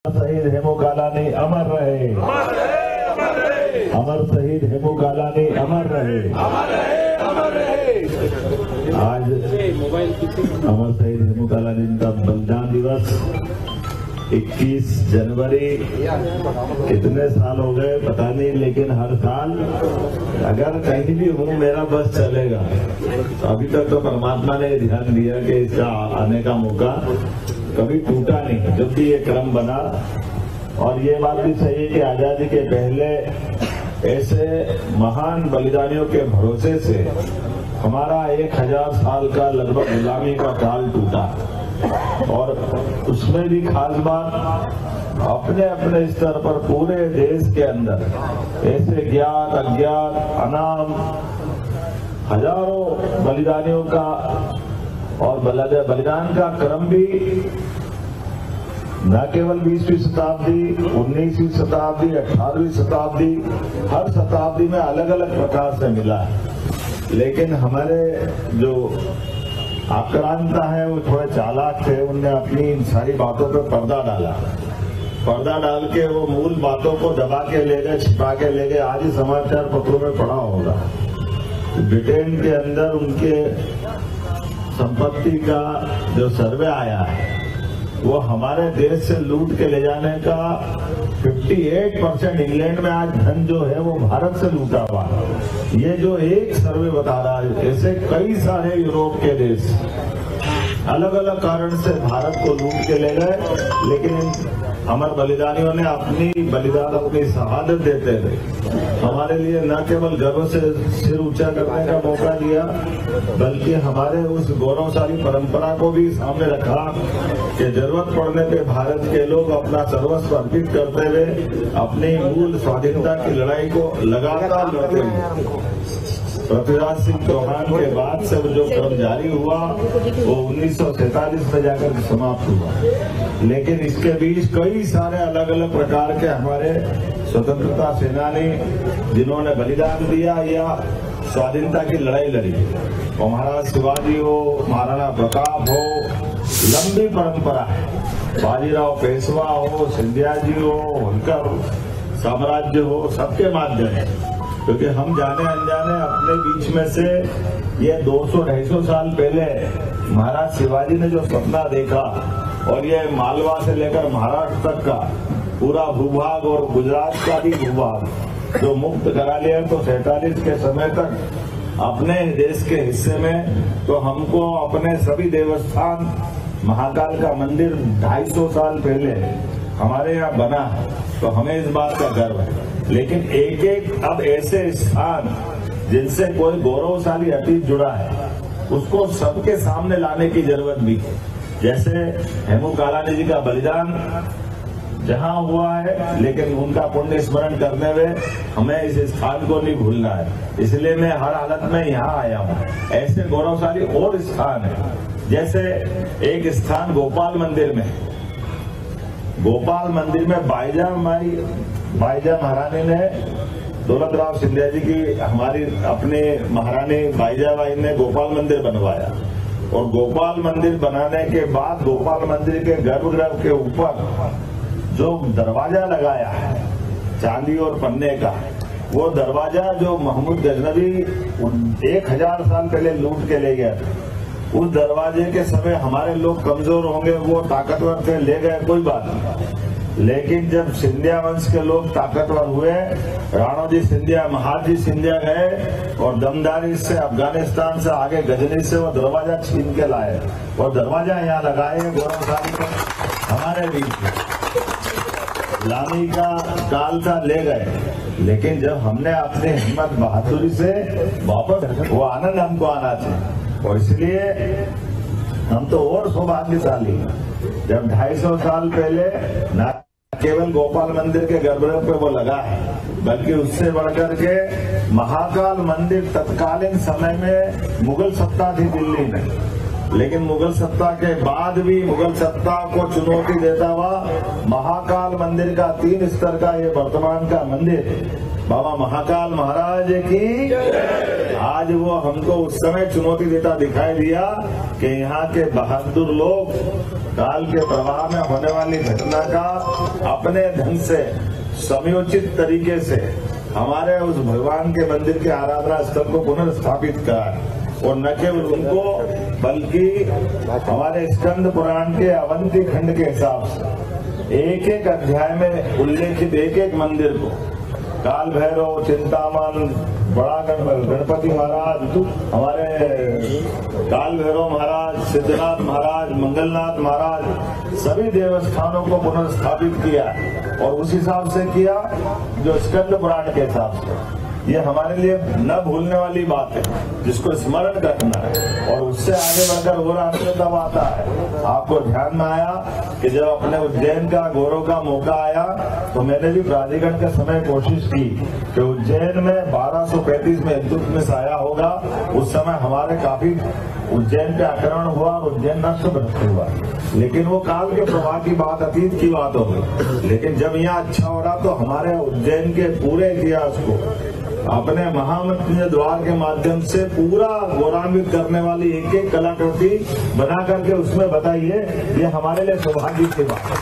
शहीद हेमू कालानी अमर रहे, अमर शहीद हेमू कालानी अमर रहे। आज अमर शहीद हेमू कालानी का बलिदान दिवस 21 जनवरी। कितने साल हो गए पता नहीं, लेकिन हर साल अगर कहीं भी हूँ मेरा बस चलेगा। अभी तक तो परमात्मा ने ध्यान दिया कि इसका आने का मौका कभी टूटा नहीं, जब भी ये क्रम बना। और ये बात भी सही है कि आजादी के पहले ऐसे महान बलिदानियों के भरोसे से हमारा 1000 साल का लगभग गुलामी का काल टूटा। और उसमें भी खास बात, अपने अपने स्तर पर पूरे देश के अंदर ऐसे ज्ञात अज्ञात अनाम हजारों बलिदानियों का और बलिदान का क्रम भी न केवल 20वीं शताब्दी, 19वीं शताब्दी, 18वीं शताब्दी, हर शताब्दी में अलग अलग प्रकार से मिला है। लेकिन हमारे जो आक्रांता है वो थोड़े चालाक थे, उनने अपनी इन सारी बातों पर पर्दा डाला। पर्दा डाल के वो मूल बातों को दबा के ले गए, छिपा के ले गए। आज ही समाचार पत्रों में पढ़ा होगा, ब्रिटेन के अंदर उनके संपत्ति का जो सर्वे आया है वो हमारे देश से लूट के ले जाने का 58% इंग्लैंड में आज धन जो है वो भारत से लूटा हुआ। ये जो एक सर्वे बता रहा है, ऐसे कई सारे यूरोप के देश अलग अलग कारण से भारत को लूट के ले गए। लेकिन अमर बलिदानियों ने अपनी बलिदान, अपनी शहादत देते हुए हमारे लिए न केवल गर्व से सिर ऊंचा करने का मौका दिया, बल्कि हमारे उस गौरवशाली परंपरा को भी सामने रखा कि जरूरत पड़ने पे भारत के लोग अपना सर्वस्व अर्पित करते हुए अपनी मूल स्वाधीनता की लड़ाई को लगातार लड़ते हुए पृथ्वीराज सिंह चौहान के बाद से जो क्रम जारी हुआ वो 1947 में जाकर समाप्त हुआ। लेकिन इसके बीच कई सारे अलग अलग प्रकार के हमारे स्वतंत्रता सेनानी जिन्होंने बलिदान दिया या स्वाधीनता की लड़ाई लड़ी, और महाराज शिवाजी हो, महाराणा प्रताप हो, लंबी परंपरा है। बाजीराव पेशवा हो, सिंधिया जी हो, होलकर साम्राज्य हो, सबके माध्यम से, क्योंकि हम जाने अनजाने अपने बीच में से ये 200-250 साल पहले महाराज शिवाजी ने जो सपना देखा, और ये मालवा से लेकर महाराष्ट्र तक का पूरा भूभाग और गुजरात का भी भूभाग जो मुक्त करा लिया, तो 47 के समय तक अपने देश के हिस्से में तो हमको अपने सभी देवस्थान, महाकाल का मंदिर 250 साल पहले हमारे यहाँ बना है, तो हमें इस बात का गर्व है। लेकिन एक एक अब ऐसे स्थान जिनसे कोई गौरवशाली अतीत जुड़ा है, उसको सबके सामने लाने की जरूरत भी है। जैसे हेमू कालानी जी का बलिदान जहां हुआ है, लेकिन उनका पुण्य स्मरण करने में हमें इस स्थान को नहीं भूलना है। इसलिए मैं हर हालत में यहाँ आया हूँ। ऐसे गौरवशाली और स्थान है, जैसे एक स्थान गोपाल मंदिर में, गोपाल मंदिर में बाईजा महारानी ने, दौलत राव सिंधिया जी की हमारी अपने महारानी बाईजाबाई ने गोपाल मंदिर बनवाया। और गोपाल मंदिर बनाने के बाद गोपाल मंदिर के गर्भगृह के ऊपर जो दरवाजा लगाया है चांदी और पन्ने का, वो दरवाजा जो महमूद गजनवी 1000 साल पहले लूट के ले गया था, उस दरवाजे के समय हमारे लोग कमजोर होंगे, वो ताकतवर थे, ले गए, कोई बात नहीं। लेकिन जब सिंधिया वंश के लोग ताकतवर हुए, राणोजी सिंधिया, महाजी सिंधिया गए और दमदारी से अफगानिस्तान से आगे गजनी से वो दरवाजा छीन के लाए और दरवाजा यहाँ लगाए गौरवशाली को हमारे बीच लामी का काल था, ले गए। लेकिन जब हमने अपनी हिम्मत बहादुरी से वापस, वो आनंद हमको आना चाहिए। और इसलिए हम तो और सौभाग्यशाली जब 250 साल पहले न केवल गोपाल मंदिर के गर्भगृह पे वो लगा है, बल्कि उससे बढ़कर के महाकाल मंदिर तत्कालीन समय में मुगल सत्ता थी दिल्ली में, लेकिन मुगल सत्ता के बाद भी मुगल सत्ता को चुनौती देता हुआ महाकाल मंदिर का 3 स्तर का ये वर्तमान का मंदिर, बाबा महाकाल महाराज की आज वो हमको उस समय चुनौती देता दिखाई दिया कि यहाँ के बहादुर लोग काल के प्रवाह में होने वाली घटना का अपने ढंग से समयोचित तरीके से हमारे उस भगवान के मंदिर के आराधना स्थल को पुनर्स्थापित करा, और न केवल उनको बल्कि हमारे स्कंद पुराण के अवंती खंड के हिसाब से एक एक अध्याय में उल्लेखित एक एक मंदिर को काल भैरव, चिंतामन, बड़ा गणपति महाराज, हमारे काल भैरव महाराज, सिद्धनाथ महाराज, मंगलनाथ महाराज, सभी देवस्थानों को पुनर्स्थापित किया और उस हिसाब से किया जो स्कंद पुराण के हिसाब से। ये हमारे लिए न भूलने वाली बात है जिसको स्मरण करना है, और उससे आगे बढ़कर और आनंद तब आता है। आपको ध्यान में आया कि जब अपने उज्जैन का गौरव का मौका आया तो मैंने भी प्राधिकरण के समय कोशिश की कि उज्जैन में 1235 में इल्तुतमिश आया होगा, उस समय हमारे काफी उज्जैन पे आक्रमण हुआ और उज्जैन नष्ट हुआ, लेकिन वो काल के प्रवाह की बात, अतीत की बात हो गई। लेकिन जब यहाँ अच्छा हो रहा तो हमारे उज्जैन के पूरे इतिहास को अपने महामृत्युंजय द्वार के माध्यम से पूरा गौरवान्वित करने वाली एक एक कलाकृति बना करके उसमें बताइए, ये हमारे लिए सौभाग्य की बात है,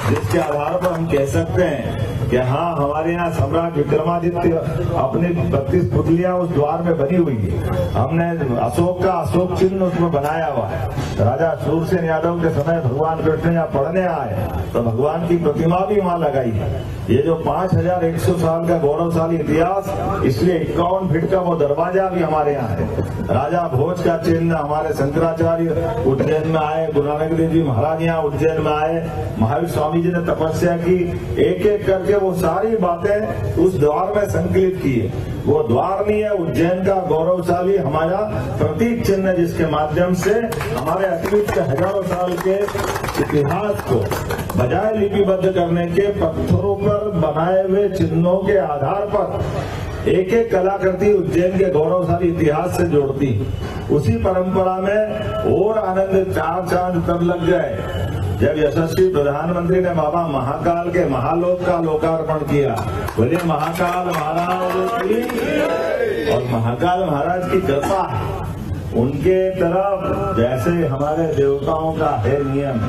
जिसके आधार पर हम कह सकते हैं कि हाँ, हमारे यहाँ सम्राट विक्रमादित्य अपनी 32 पुतलियां उस द्वार में बनी हुई है। हमने अशोक का अशोक चिन्ह उसमें बनाया हुआ है। राजा शूरसेन यादव के समय भगवान कृष्ण यहाँ पढ़ने आए तो भगवान की प्रतिमा भी वहाँ लगाई है। ये जो 5100 साल का गौरवशाली इतिहास, इसलिए 51 फीट का वो दरवाजा भी हमारे यहाँ है। राजा भोज का चिन्ह, हमारे शंकराचार्य उज्जैन में आए, गुरु नानक देव जी महाराज यहाँ उज्जैन में आए, महावीर स्वामी जी ने तपस्या की, एक एक करके वो सारी बातें उस द्वार में संकलित की है। वो द्वार नहीं है, उज्जैन का गौरवशाली हमारा प्रतीक चिन्ह, जिसके माध्यम से हमारे अतीत के हजारों साल के इतिहास को बजाय लिपिबद्ध करने के पत्थरों पर बनाए हुए चिन्हों के आधार पर एक एक कलाकृति उज्जैन के गौरवशाली इतिहास से जोड़ती। उसी परंपरा में और आनंद चार चांद तब लग गए जब यशस्वी प्रधानमंत्री ने बाबा महाकाल के महालोक का लोकार्पण किया। बोलिए महाकाल महाराज की। और महाकाल महाराज की कृपा है उनके तरफ, जैसे हमारे देवताओं का है नियम,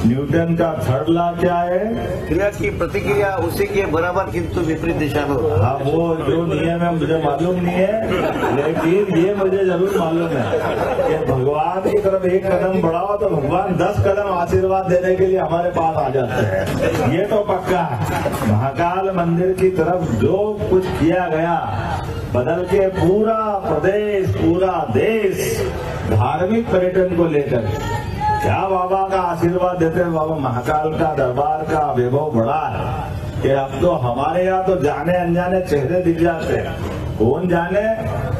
न्यूटन का थर्ड लॉ क्या है? क्रिया की प्रतिक्रिया उसी के बराबर किंतु विपरीत दिशा में। हाँ, वो जो नियम है मुझे मालूम नहीं है, लेकिन ये मुझे जरूर मालूम है कि भगवान की तरफ एक कदम बढ़ाओ तो भगवान 10 कदम आशीर्वाद देने के लिए हमारे पास आ जाते हैं। ये तो पक्का है। महाकाल मंदिर की तरफ जो कुछ किया गया, बदल के पूरा प्रदेश, पूरा देश धार्मिक पर्यटन को लेकर क्या बाबा का आशीर्वाद देते हैं। बाबा महाकाल का दरबार का वैभव बड़ा है कि अब तो हमारे यहाँ तो जाने अनजाने चेहरे दिख जाते हैं। कौन जाने,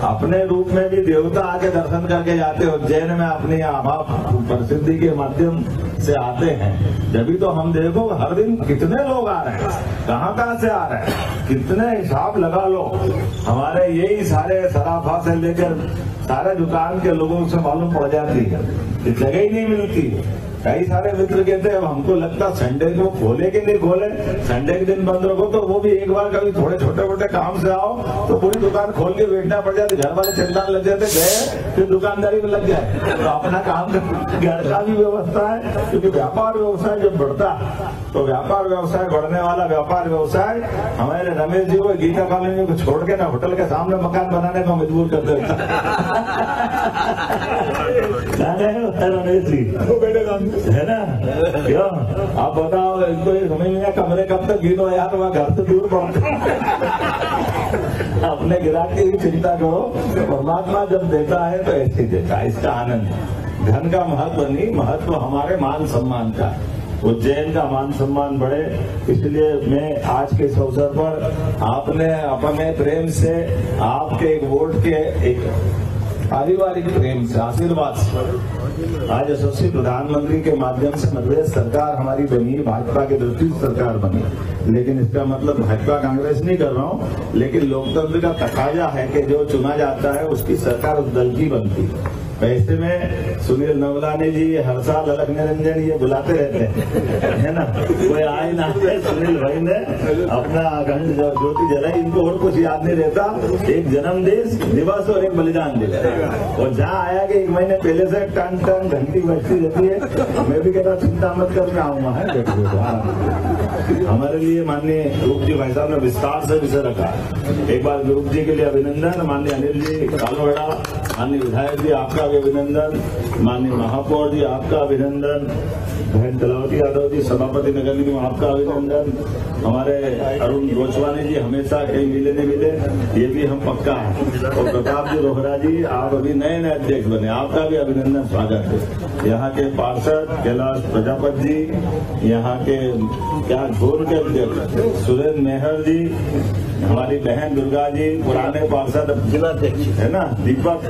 अपने रूप में भी देवता आके दर्शन करके जाते हैं उज्जैन में, अपनी आभा प्रसिद्धि के माध्यम से आते हैं। जब भी तो हम देखो हर दिन कितने लोग आ रहे हैं, कहाँ से आ रहे हैं, कितने हिसाब लगा लो। हमारे यही सारे सराफा से लेकर सारे दुकान के लोगों से मालूम पड़ जाती है, जगह ही नहीं मिलती। कई सारे मित्र कहते हैं हमको लगता संडे को खोले कि नहीं खोले, संडे के दिन बंद रखो, तो वो भी एक बार कभी थोड़े छोटे मोटे काम से आओ तो पूरी दुकान खोल के बैठना पड़ जाती। घर वाले चिंता लग जाते, गए फिर दुकानदारी में लग जाए तो अपना काम, घर का भी व्यवस्था है। क्योंकि व्यापार व्यवसाय जब बढ़ता तो व्यापार व्यवसाय बढ़ने वाला व्यापार व्यवसाय हमारे रमेश जी को गीता कॉलोनी को छोड़ के ना होटल के सामने मकान बनाने को मजबूर कर देता रमेश जी है ना। क्यों आप बताओ, इनको ये समझ में कमरे कब तक गिनो यार, वहाँ घर से दूर पड़ते। अपने गिराक की चिंता करो, परमात्मा जब देता है तो ऐसे देता है, इसका आनंद। धन का महत्व नहीं, महत्व हमारे मान सम्मान का, उज्जैन का मान सम्मान बढ़े। इसलिए मैं आज के इस अवसर पर आपने अपने प्रेम से, आपके एक वोट के एक पारिवारिक प्रेम से, आशीर्वाद से आज यशस्वी प्रधानमंत्री के माध्यम से मध्यप्रदेश सरकार हमारी बनी, भाजपा की दृष्टि से सरकार बनी। लेकिन इसका मतलब भाजपा कांग्रेस नहीं कर रहा हूँ, लेकिन लोकतंत्र का तकाजा है कि जो चुना जाता है उसकी सरकार उस दल की बनती है। वैसे में सुनील नवलानी जी हर साल अलग निरंजन ये बुलाते रहते हैं, है ना। कोई आए ना आए, सुनील भाई ने अपना अखंड ज्योति जलाई। इनको और कुछ याद नहीं रहता, एक जन्म दिवस और एक बलिदान दिवस। और जहाँ आया कि 1 महीने पहले से टन टन घंटी बजती रहती है। मैं भी कहता चिंता मत कर, मैं आऊंगा है बेटे। हमारे लिए माननीय रूप जी भाई साहब ने विस्तार से विषय रखा। एक बार रूप जी के लिए अभिनंदन, माननीय अनिल जी कालोड़ा, माननीय विधायक जी आपका भी अभिनंदन, माननीय महापौर जी आपका अभिनंदन, बहन तलावती यादव जी सभापति नगर निगम आपका अभिनंदन, हमारे अरुण गोस्वामी जी हमेशा कहीं मिले नहीं मिले, ये भी हम पक्का है। और प्रताप जी रोहरा जी आप अभी नए अध्यक्ष बने, आपका भी अभिनंदन स्वागत है। यहाँ के पार्षद कैलाश प्रजापति जी, यहाँ के क्या झोल के अध्यक्ष सुरेंद्र मेहर जी, हमारी बहन दुर्गा जी, पुराने पार्षद जिलाध्यक्ष है ना दीपक,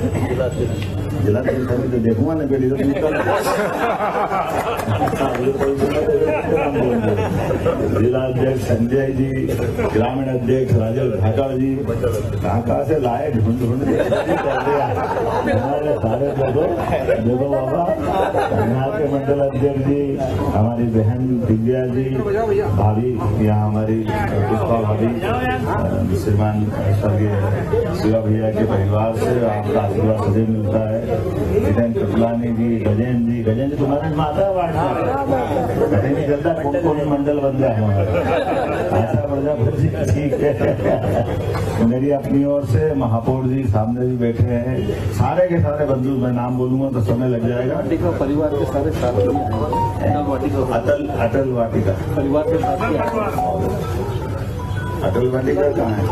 जिलाध्यक्ष तो देखूंगा ना बेटी जिलाध्यक्ष संजय जी, ग्रामीण अध्यक्ष राजेश ठाकर जी, कहाँ से लाए ढूंढ हमारे सारे देखो बाबा। यहाँ के मंडल अध्यक्ष जी, हमारी बहन दिव्या जी, भाभी यहाँ हमारी पुष्पा भाभी, श्रीमान स्वर्गीय शिवा भैया के परिवार से आपका आशीर्वाद सदैव मिलता है। जितेंद्र कृपलानी जी, गजेंद्र जी तुम्हारी माता पता नहीं चलता कौन मंडल बन गया हमारा, ऐसा बढ़िया ठीक है। मेरी अपनी ओर से महापौर जी सामने भी बैठे हैं, सारे के सारे बंधु, मैं नाम बोलूंगा तो समय लग जाएगा। परिवार के सारे साथ अटल वाटिका परिवार के साथ अटल वाटिका कहाँ है?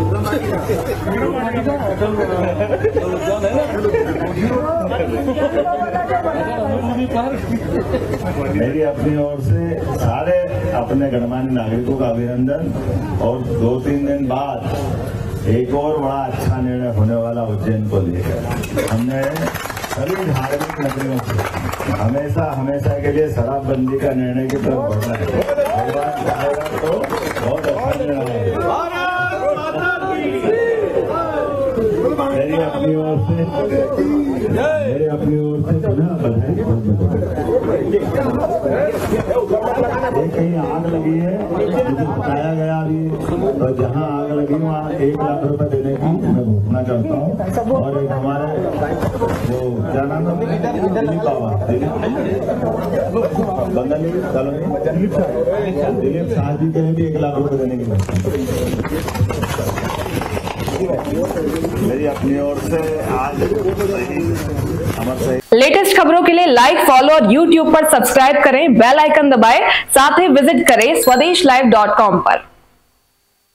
मेरी अपनी ओर से सारे अपने गणमान्य नागरिकों का अभिनंदन। और 2-3 दिन बाद एक और बड़ा अच्छा निर्णय होने वाला उज्जैन को लेकर। हमने सभी धार्मिक नगरियों से हमेशा के लिए शराबबंदी का निर्णय की तरफ बढ़ना है। भगवान चाहेगा तो बहुत अच्छा निर्णय है। मेरी अपनी ओर से बधाई। कहीं आग लगी है मुझे बताया गया अभी, तो जहाँ आग लगी वहाँ 1 लाख रुपए देने की मैं घोषणा करता हूँ। और एक हमारे जो क्या नाम है दिलीप बाबा, बंगाली दिलीप शाह जी के भी 1 लाख रुपए देने की घोषणा। मेरी अपनी ओर से आज लेटेस्ट खबरों के लिए लाइक, फॉलो और YouTube पर सब्सक्राइब करें, बेल आइकन दबाएं, साथ ही विजिट करें swedeshlive.com पर।